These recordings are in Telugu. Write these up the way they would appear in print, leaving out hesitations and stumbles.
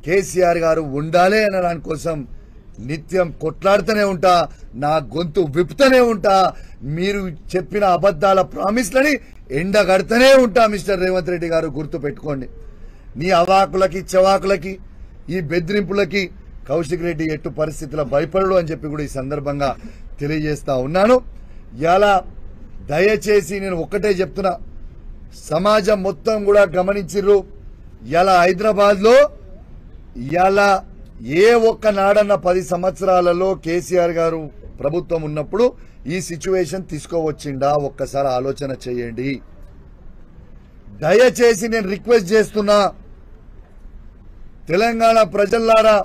కేసీఆర్ గారు ఉండాలి అన్న దానికోసం నిత్యం కొట్లాడుతూనే ఉంటా, నా గొంతు విప్పుతూనే ఉంటా, మీరు చెప్పిన అబద్దాల ప్రామిస్లని ఎండగడుతూనే ఉంటా. మిస్టర్ రేవంత్ రెడ్డి గారు గుర్తు పెట్టుకోండి. నీ అవాకులకి చవాకులకి ఈ బెదిరింపులకి కౌశిక్ రెడ్డి ఎట్టు పరిస్థితుల భయపడడు అని చెప్పి కూడా ఈ సందర్భంగా తెలియజేస్తా ఉన్నాను. ఇలా దయచేసి నేను ఒక్కటే చెప్తున్నా, సమాజం మొత్తం కూడా గమనించిర్రు. ఇలా హైదరాబాద్ లో ఇలా ఏ ఒక్క నాడన్న 10 సంవత్సరాలలో కేసీఆర్ గారు ప్రభుత్వం ఉన్నప్పుడు ఈ సిచ్యువేషన్ తీసుకోవచ్చిండా? ఒక్కసారి ఆలోచన చేయండి. దయచేసి నేను రిక్వెస్ట్ చేస్తున్నా, తెలంగాణ ప్రజల్లారా,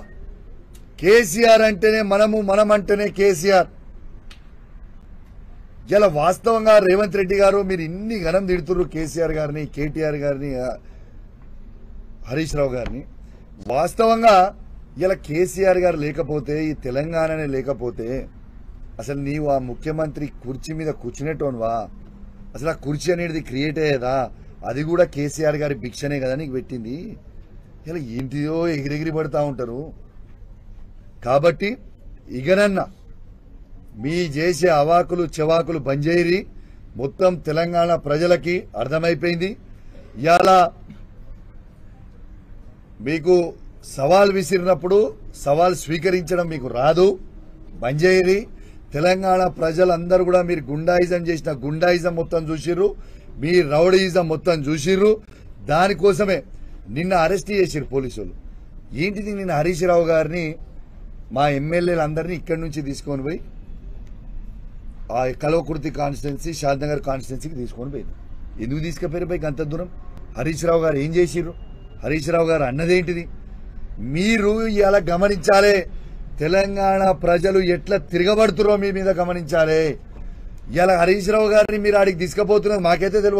కేసీఆర్ అంటేనే మనము, మనం అంటేనే కేసీఆర్. ఇలా వాస్తవంగా రేవంత్ రెడ్డి గారు మీరు ఇన్ని ఘనం తిడుతున్నారు కేసీఆర్ గారిని, కేటీఆర్ గారిని, హరీష్ రావు గారిని. వాస్తవంగా ఇలా కేసీఆర్ గారు లేకపోతే, ఈ తెలంగాణనే లేకపోతే అసలు నీవు ఆ ముఖ్యమంత్రి కుర్చీ మీద కూర్చునేటోన్వా? అసలు ఆ కుర్చీ అనేది క్రియేట్ అయ్యేదా? అది కూడా కేసీఆర్ గారి భిక్షనే కదా నీకు పెట్టింది. ఇలా ఏంటిదో ఎగిరెగిరి పడతా ఉంటారు. కాబట్టి ఇగనన్నా మీ చేసే అవాకులు చెవాకులు బంజేరి మొత్తం తెలంగాణ ప్రజలకి అర్థమైపోయింది. ఇవాళ మీకు సవాల్ విసిరినప్పుడు సవాల్ స్వీకరించడం మీకు రాదు. బంజేరి తెలంగాణ ప్రజలందరూ కూడా మీరు గుండాయిజం చేసిన గుండాయిజం మొత్తం చూసిర్రు, మీ రౌడీయిజం మొత్తం చూసిర్రు. దానికోసమే నిన్న అరెస్ట్ చేసిర్రు పోలీసులు. ఏంటిది, నిన్న హరీష్ రావు గారిని మా ఎమ్మెల్యేలందరినీ ఇక్కడి నుంచి తీసుకొని పోయి ఆ కల్వకుర్తి కాన్స్టిట్యున్సీ, షాద్నగర్ కాన్స్టిట్యున్సీకి తీసుకొని పోయింది. ఎందుకు తీసుకుపోయారు పైకి అంత దూరం? హరీష్ రావు గారు ఏం చేసిర్రు? హరీష్ రావు గారు అన్నదేంటిది? మీరు ఇలా గమనించాలి. తెలంగాణ ప్రజలు ఎట్లా తిరగబడుతున్నారో మీ మీద గమనించాలి. ఇలా హరీష్ రావు గారిని మీరు ఆడికి తీసుకుపోతున్నారు మాకైతే తెలియదు.